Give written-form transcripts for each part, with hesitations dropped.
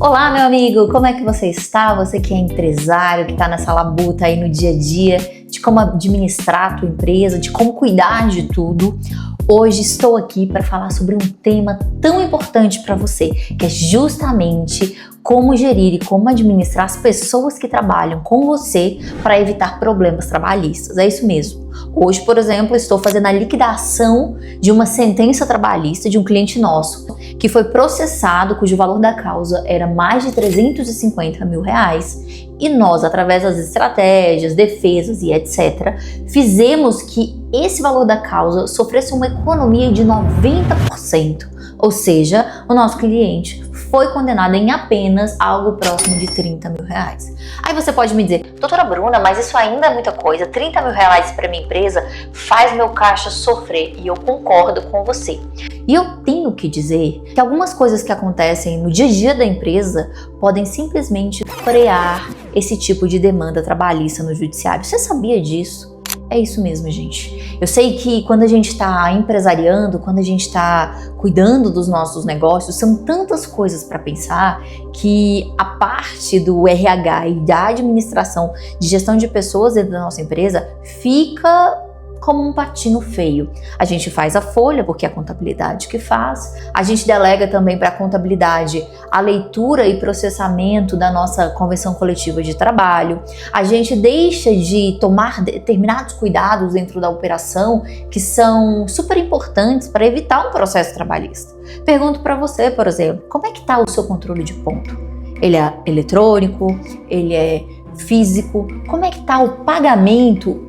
Olá, meu amigo, como é que você está? Você que é empresário, que está nessa labuta aí no dia a dia, de como administrar a tua empresa, de como cuidar de tudo. Hoje estou aqui para falar sobre um tema tão importante para você, que é justamente como gerir e como administrar as pessoas que trabalham com você para evitar problemas trabalhistas. É isso mesmo. Hoje, por exemplo, estou fazendo a liquidação de uma sentença trabalhista de um cliente nosso que foi processado, cujo valor da causa era mais de 350 mil reais. E nós, através das estratégias, defesas e etc., fizemos que esse valor da causa sofresse uma economia de 90%. Ou seja, o nosso cliente foi condenado em apenas algo próximo de 30 mil reais. Aí você pode me dizer, doutora Bruna, mas isso ainda é muita coisa, 30 mil reais para minha empresa faz meu caixa sofrer, e eu concordo com você. E eu tenho que dizer que algumas coisas que acontecem no dia a dia da empresa podem simplesmente frear esse tipo de demanda trabalhista no judiciário. Você sabia disso? É isso mesmo, gente. Eu sei que quando a gente está empresariando, quando a gente está cuidando dos nossos negócios, são tantas coisas para pensar que a parte do RH e da administração de gestão de pessoas dentro da nossa empresa fica como um patinho feio. A gente faz a folha, porque é a contabilidade que faz. A gente delega também para a contabilidade a leitura e processamento da nossa convenção coletiva de trabalho. A gente deixa de tomar determinados cuidados dentro da operação que são super importantes para evitar um processo trabalhista. Pergunto para você, por exemplo, como é que está o seu controle de ponto? Ele é eletrônico? Ele é físico? Como é que está o pagamento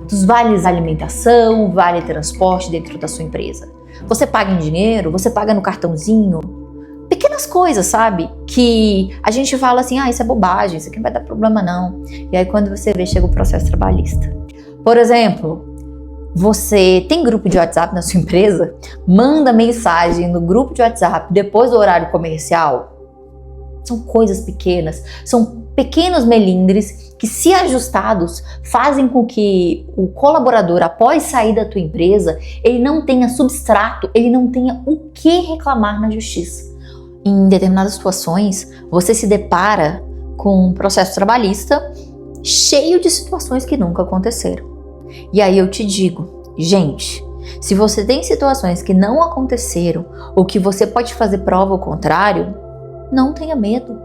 dos vales alimentação, vale transporte dentro da sua empresa? Você paga em dinheiro? Você paga no cartãozinho? Pequenas coisas, sabe? Que a gente fala assim, isso é bobagem, isso aqui não vai dar problema não. E aí quando você vê, chega o processo trabalhista. Por exemplo, você tem grupo de WhatsApp na sua empresa? Manda mensagem no grupo de WhatsApp depois do horário comercial? São coisas pequenas, são pequenos melindres que, se ajustados, fazem com que o colaborador, após sair da tua empresa, ele não tenha substrato, ele não tenha o que reclamar na justiça. Em determinadas situações, você se depara com um processo trabalhista cheio de situações que nunca aconteceram. E aí eu te digo, gente, se você tem situações que não aconteceram ou que você pode fazer prova ao contrário, não tenha medo.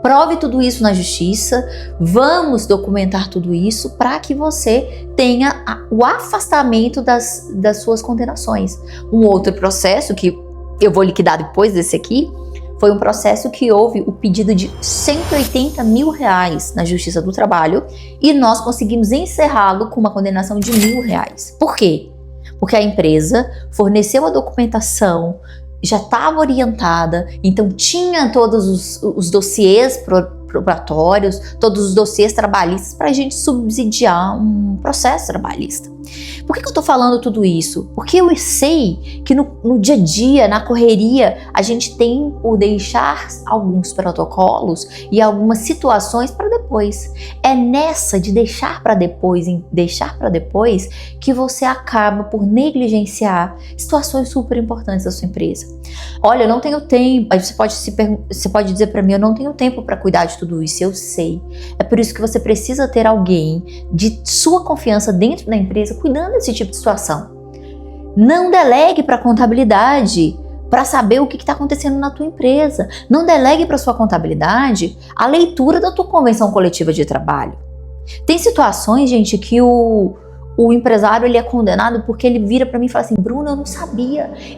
Prove tudo isso na justiça, vamos documentar tudo isso para que você tenha o afastamento das suas condenações. Um outro processo que eu vou liquidar depois desse aqui, foi um processo que houve o pedido de 180 mil reais na Justiça do Trabalho e nós conseguimos encerrá-lo com uma condenação de R$1.000. Por quê? Porque a empresa forneceu a documentação, já estava orientada, então tinha todos os dossiês probatórios, todos os dossiês trabalhistas para a gente subsidiar um processo trabalhista. Por que eu estou falando tudo isso? Porque eu sei que no dia a dia, na correria, a gente tem por deixar alguns protocolos e algumas situações para depois. É nessa de deixar para depois, que você acaba por negligenciar situações super importantes da sua empresa. Olha, eu não tenho tempo. Aí você pode dizer para mim, eu não tenho tempo para cuidar de tudo isso. Eu sei. É por isso que você precisa ter alguém de sua confiança dentro da empresa cuidando desse tipo de situação. Não delegue para a contabilidade para saber o que está acontecendo na tua empresa. Não delegue para sua contabilidade a leitura da tua convenção coletiva de trabalho. Tem situações, gente, que o empresário ele é condenado porque ele vira para mim e fala assim, Bruna, eu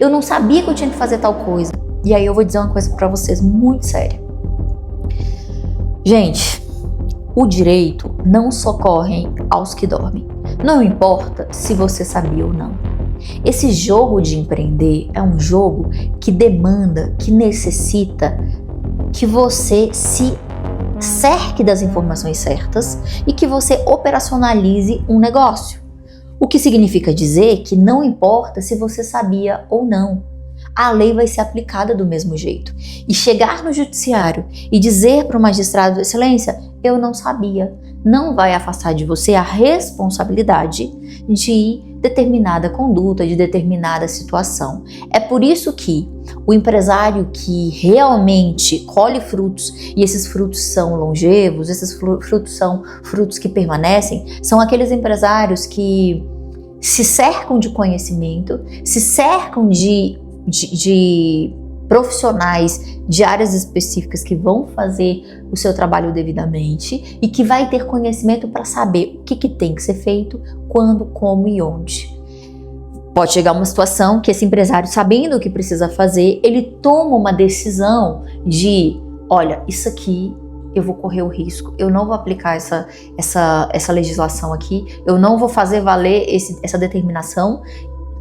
não sabia que eu tinha que fazer tal coisa. E aí eu vou dizer uma coisa para vocês muito séria. Gente, o direito não socorre aos que dormem. Não importa se você sabia ou não. Esse jogo de empreender é um jogo que demanda, que necessita que você se cerque das informações certas e que você operacionalize um negócio. O que significa dizer que não importa se você sabia ou não. A lei vai ser aplicada do mesmo jeito. E chegar no judiciário e dizer para o magistrado, excelência, eu não sabia, não vai afastar de você a responsabilidade de determinada conduta, de determinada situação. É por isso que o empresário que realmente colhe frutos, e esses frutos são longevos, esses frutos são frutos que permanecem, são aqueles empresários que se cercam de conhecimento, se cercam de profissionais de áreas específicas que vão fazer o seu trabalho devidamente e que vai ter conhecimento para saber o que tem que ser feito, quando, como e onde. Pode chegar uma situação que esse empresário, sabendo o que precisa fazer, ele toma uma decisão de, olha, isso aqui eu vou correr o risco, eu não vou aplicar essa legislação aqui, eu não vou fazer valer essa determinação,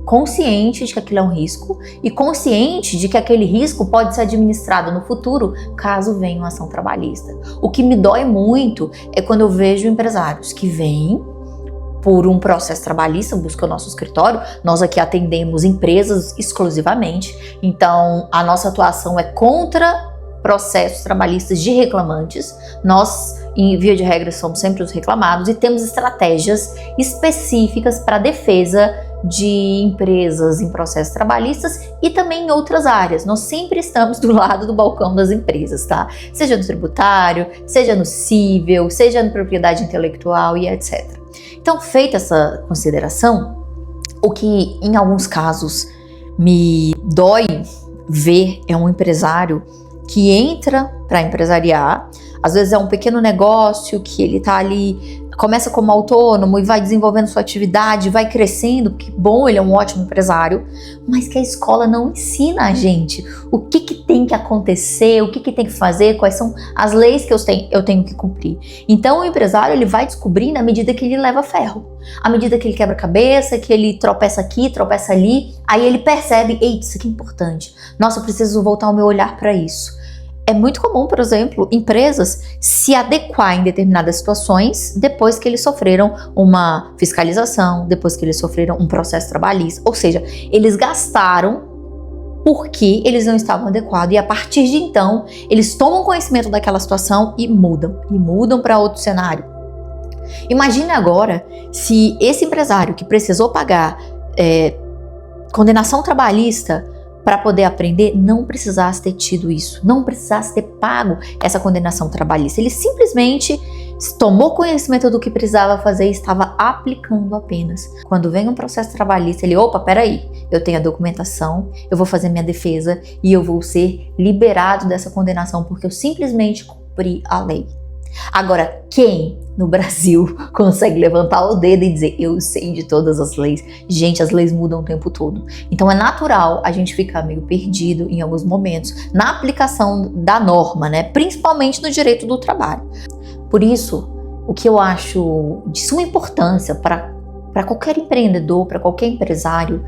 consciente de que aquilo é um risco e consciente de que aquele risco pode ser administrado no futuro caso venha uma ação trabalhista. O que me dói muito é quando eu vejo empresários que vêm por um processo trabalhista, buscam o nosso escritório. Nós aqui atendemos empresas exclusivamente, então a nossa atuação é contra processos trabalhistas de reclamantes. Nós, em via de regra, somos sempre os reclamados e temos estratégias específicas para defesa de empresas em processos trabalhistas e também em outras áreas. Nós sempre estamos do lado do balcão das empresas, tá? Seja no tributário, seja no cível, seja na propriedade intelectual e etc. Então, feita essa consideração, o que em alguns casos me dói ver é um empresário que entra para empresariar, às vezes é um pequeno negócio que ele tá ali, começa como autônomo e vai desenvolvendo sua atividade, vai crescendo, que bom, ele é um ótimo empresário, mas que a escola não ensina a gente o que tem que acontecer, o que tem que fazer, quais são as leis que eu tenho que cumprir. Então o empresário, ele vai descobrir na medida que ele leva ferro, à medida que ele quebra a cabeça, que ele tropeça aqui, tropeça ali, aí ele percebe, ei, isso aqui é importante, nossa, eu preciso voltar o meu olhar para isso. É muito comum, por exemplo, empresas se adequar em determinadas situações depois que eles sofreram uma fiscalização, depois que eles sofreram um processo trabalhista. Ou seja, eles gastaram porque eles não estavam adequados e a partir de então, eles tomam conhecimento daquela situação e mudam para outro cenário. Imagine agora se esse empresário que precisou pagar condenação trabalhista para poder aprender, não precisasse ter tido isso, não precisasse ter pago essa condenação trabalhista. Ele simplesmente tomou conhecimento do que precisava fazer e estava aplicando apenas. Quando vem um processo trabalhista, ele, opa, peraí, eu tenho a documentação, eu vou fazer minha defesa e eu vou ser liberado dessa condenação porque eu simplesmente cumpri a lei. Agora, quem no Brasil consegue levantar o dedo e dizer, eu sei de todas as leis? Gente, as leis mudam o tempo todo. Então é natural a gente ficar meio perdido em alguns momentos na aplicação da norma, né? Principalmente no direito do trabalho. Por isso, o que eu acho de suma importância para qualquer empreendedor, para qualquer empresário,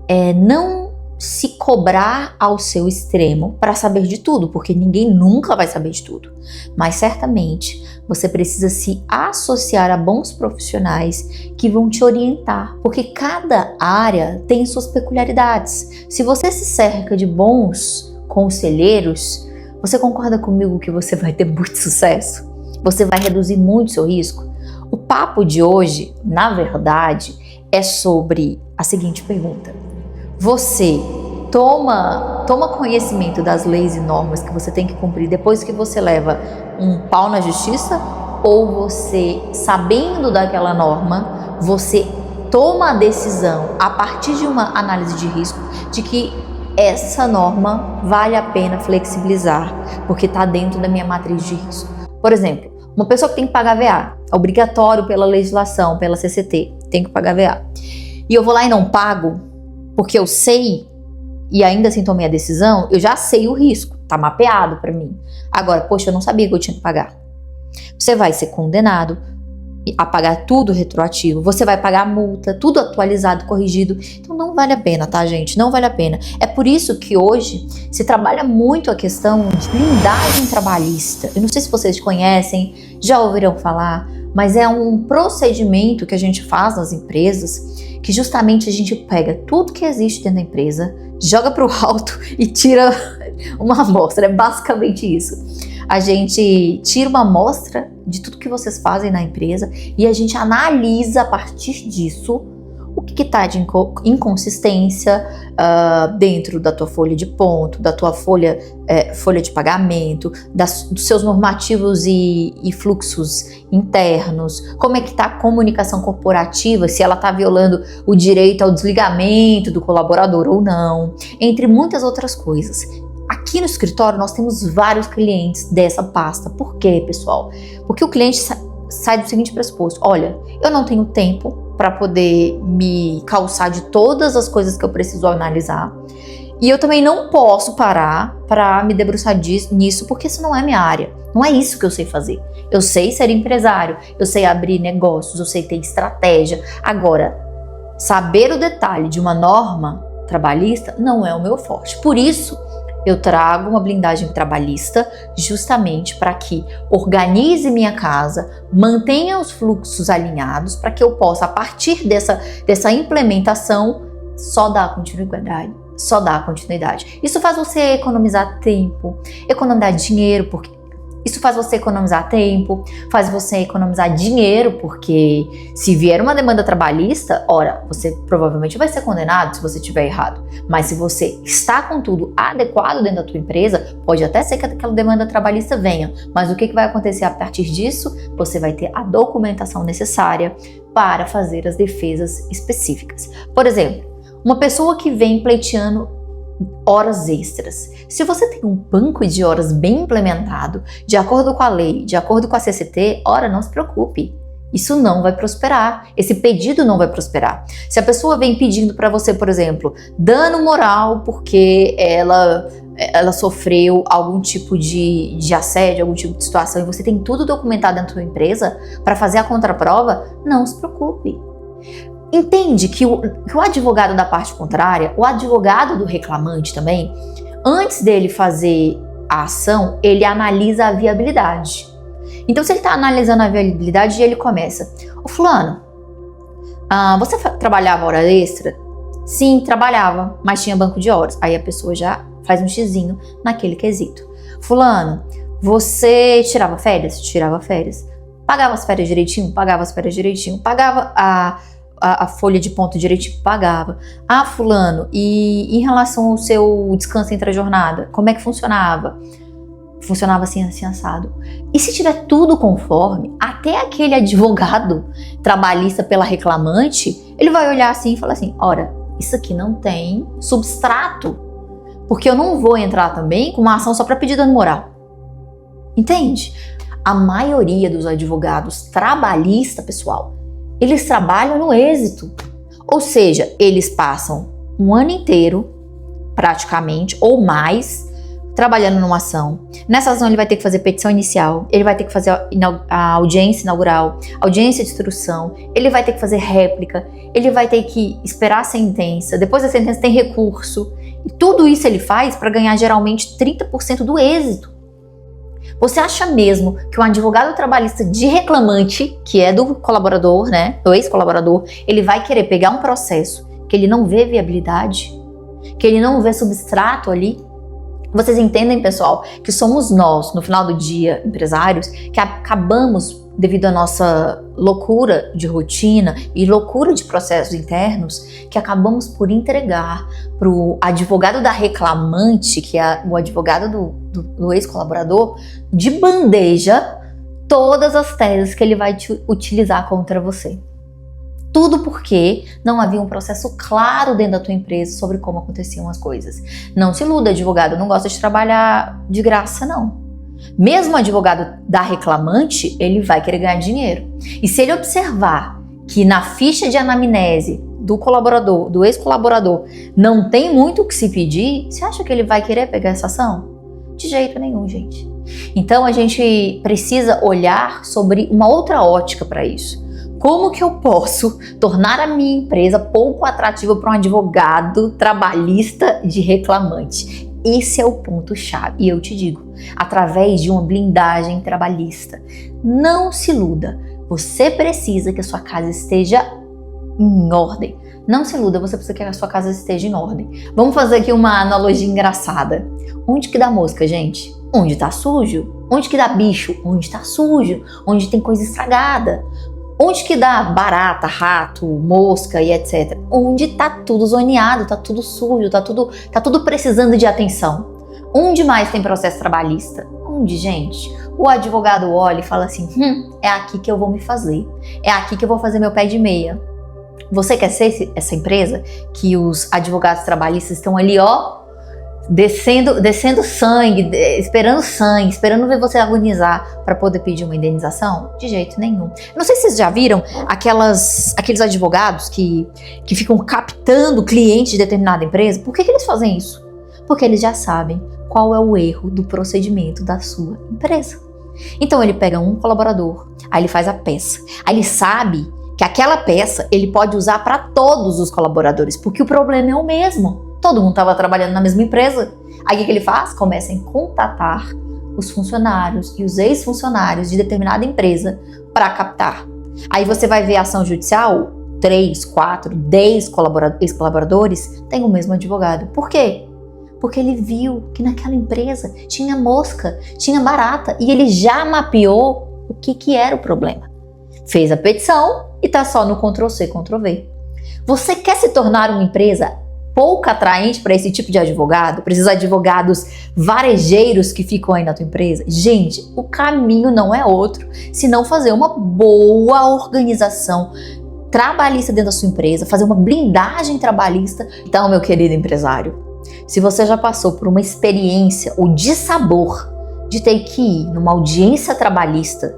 é não se cobrar ao seu extremo para saber de tudo, porque ninguém nunca vai saber de tudo. Mas certamente você precisa se associar a bons profissionais que vão te orientar, porque cada área tem suas peculiaridades. Se você se cerca de bons conselheiros, você concorda comigo que você vai ter muito sucesso? Você vai reduzir muito seu risco? O papo de hoje, na verdade, é sobre a seguinte pergunta: você toma conhecimento das leis e normas que você tem que cumprir depois que você leva um pau na justiça? Ou você, sabendo daquela norma, você toma a decisão a partir de uma análise de risco de que essa norma vale a pena flexibilizar porque está dentro da minha matriz de risco? Por exemplo, uma pessoa que tem que pagar VA, obrigatório pela legislação, pela CCT, tem que pagar VA, e eu vou lá e não pago porque eu sei e ainda assim tomei a decisão, eu já sei o risco, tá mapeado para mim. Agora, poxa, eu não sabia que eu tinha que pagar. Você vai ser condenado a pagar tudo retroativo, você vai pagar multa, tudo atualizado, corrigido. Então não vale a pena, tá, gente? Não vale a pena. É por isso que hoje se trabalha muito a questão de blindagem trabalhista. Eu não sei se vocês conhecem, já ouviram falar, mas é um procedimento que a gente faz nas empresas, que justamente a gente pega tudo que existe dentro da empresa, joga para o alto e tira uma amostra. É basicamente isso. A gente tira uma amostra de tudo que vocês fazem na empresa e a gente analisa a partir disso o que está de inconsistência dentro da tua folha de ponto, da tua folha de pagamento, dos seus normativos e fluxos internos, como é que está a comunicação corporativa, se ela está violando o direito ao desligamento do colaborador ou não, entre muitas outras coisas. Aqui no escritório nós temos vários clientes dessa pasta. Por quê, pessoal? Porque o cliente sai do seguinte pressuposto: olha, eu não tenho tempo para poder me calçar de todas as coisas que eu preciso analisar. E eu também não posso parar para me debruçar nisso, porque isso não é minha área. Não é isso que eu sei fazer. Eu sei ser empresário, eu sei abrir negócios, eu sei ter estratégia. Agora, saber o detalhe de uma norma trabalhista não é o meu forte. Por isso, eu trago uma blindagem trabalhista justamente para que organize minha casa, mantenha os fluxos alinhados para que eu possa, a partir dessa implementação, só dar continuidade. Isso faz você economizar tempo, economizar dinheiro, porque isso faz você economizar tempo, faz você economizar dinheiro, porque se vier uma demanda trabalhista, ora, você provavelmente vai ser condenado se você estiver errado. Mas se você está com tudo adequado dentro da tua empresa, pode até ser que aquela demanda trabalhista venha. Mas o que vai acontecer a partir disso? Você vai ter a documentação necessária para fazer as defesas específicas. Por exemplo, uma pessoa que vem pleiteando horas extras. Se você tem um banco de horas bem implementado, de acordo com a lei, de acordo com a CCT, ora, não se preocupe. Isso não vai prosperar. Esse pedido não vai prosperar. Se a pessoa vem pedindo para você, por exemplo, dano moral porque ela sofreu algum tipo de assédio, algum tipo de situação, e você tem tudo documentado dentro da sua empresa para fazer a contraprova, não se preocupe. Entende que o advogado da parte contrária, o advogado do reclamante também, antes dele fazer a ação, ele analisa a viabilidade. Então, se ele está analisando a viabilidade, ele começa: ô fulano, você trabalhava hora extra? Sim, trabalhava, mas tinha banco de horas. Aí a pessoa já faz um xizinho naquele quesito. Fulano, você tirava férias? Tirava férias. Pagava as férias direitinho? Pagava as férias direitinho. Pagava a folha de ponto direitinho? Pagava. Fulano, e em relação ao seu descanso entre a jornada, como é que funcionava? Funcionava assim, assim, assado. E se tiver tudo conforme, até aquele advogado trabalhista pela reclamante, ele vai olhar assim e falar assim: ora, isso aqui não tem substrato, porque eu não vou entrar também com uma ação só para pedir dano moral. Entende? A maioria dos advogados trabalhistas, pessoal, eles trabalham no êxito. Ou seja, eles passam um ano inteiro, praticamente, ou mais, trabalhando numa ação. Nessa ação ele vai ter que fazer petição inicial, ele vai ter que fazer a audiência inaugural, audiência de instrução, ele vai ter que fazer réplica, ele vai ter que esperar a sentença, depois da sentença tem recurso. E tudo isso ele faz para ganhar geralmente 30% do êxito. Você acha mesmo que um advogado trabalhista de reclamante, que é do colaborador, né, do ex-colaborador, ele vai querer pegar um processo que ele não vê viabilidade, que ele não vê substrato ali? Vocês entendem, pessoal, que somos nós, no final do dia, empresários, que acabamos, devido à nossa loucura de rotina e loucura de processos internos, que acabamos por entregar para o advogado da reclamante, que é o advogado do ex-colaborador, de bandeja, todas as teses que ele vai utilizar contra você. Tudo porque não havia um processo claro dentro da tua empresa sobre como aconteciam as coisas. Não se iluda, advogado não gosta de trabalhar de graça, não. Mesmo o advogado da reclamante, ele vai querer ganhar dinheiro. E se ele observar que na ficha de anamnese do colaborador, do ex-colaborador, não tem muito o que se pedir, você acha que ele vai querer pegar essa ação? De jeito nenhum, gente. Então a gente precisa olhar sobre uma outra ótica para isso. Como que eu posso tornar a minha empresa pouco atrativa para um advogado trabalhista de reclamante? Esse é o ponto-chave. E eu te digo, através de uma blindagem trabalhista. Não se iluda. Você precisa que a sua casa esteja em ordem. Não se iluda, você precisa que a sua casa esteja em ordem. Vamos fazer aqui uma analogia engraçada. Onde que dá mosca, gente? Onde tá sujo? Onde que dá bicho? Onde tá sujo? Onde tem coisa estragada? Onde que dá barata, rato, mosca e etc? Onde tá tudo zoneado, tá tudo sujo, tá tudo precisando de atenção. Onde mais tem processo trabalhista? Onde, gente? O advogado olha e fala assim, é aqui que eu vou me fazer. É aqui que eu vou fazer meu pé de meia. Você quer ser essa empresa que os advogados trabalhistas estão ali, ó, descendo sangue, esperando ver você agonizar para poder pedir uma indenização? De jeito nenhum. Não sei se vocês já viram aqueles advogados que ficam captando clientes de determinada empresa. Por que eles fazem isso? Porque eles já sabem qual é o erro do procedimento da sua empresa. Então ele pega um colaborador, aí ele faz a peça. Aí ele sabe que aquela peça ele pode usar para todos os colaboradores, porque o problema é o mesmo. Todo mundo estava trabalhando na mesma empresa. Aí o que ele faz? Começa a contatar os funcionários e os ex-funcionários de determinada empresa para captar. Aí você vai ver a ação judicial, 3, 4, 10 ex-colaboradores têm o mesmo advogado. Por quê? Porque ele viu que naquela empresa tinha mosca, tinha barata e ele já mapeou o que era o problema. Fez a petição e tá só no Ctrl+C, Ctrl+V. Você quer se tornar uma empresa pouco atraente para esse tipo de advogado, para esses advogados varejeiros que ficam aí na tua empresa? Gente, o caminho não é outro senão fazer uma boa organização trabalhista dentro da sua empresa, fazer uma blindagem trabalhista. Então, meu querido empresário, se você já passou por uma experiência ou dissabor de ter que ir numa audiência trabalhista,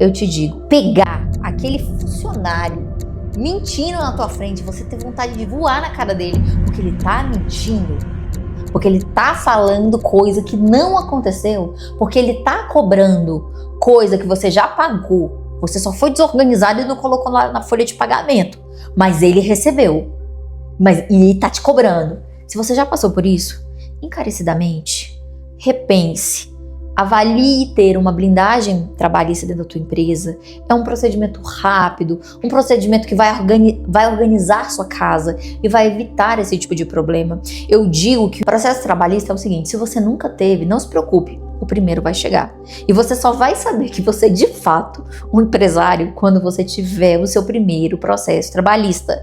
eu te digo, pegar aquele funcionário mentindo na tua frente, você ter vontade de voar na cara dele, porque ele tá mentindo, porque ele tá falando coisa que não aconteceu, porque ele tá cobrando coisa que você já pagou, você só foi desorganizado e não colocou lá na folha de pagamento, mas ele recebeu, e tá te cobrando. Se você já passou por isso, encarecidamente, repense, avalie ter uma blindagem trabalhista dentro da tua empresa. É um procedimento rápido, um procedimento que vai organizar sua casa e vai evitar esse tipo de problema. Eu digo que o processo trabalhista é o seguinte, se você nunca teve, não se preocupe, o primeiro vai chegar. E você só vai saber que você é de fato um empresário quando você tiver o seu primeiro processo trabalhista.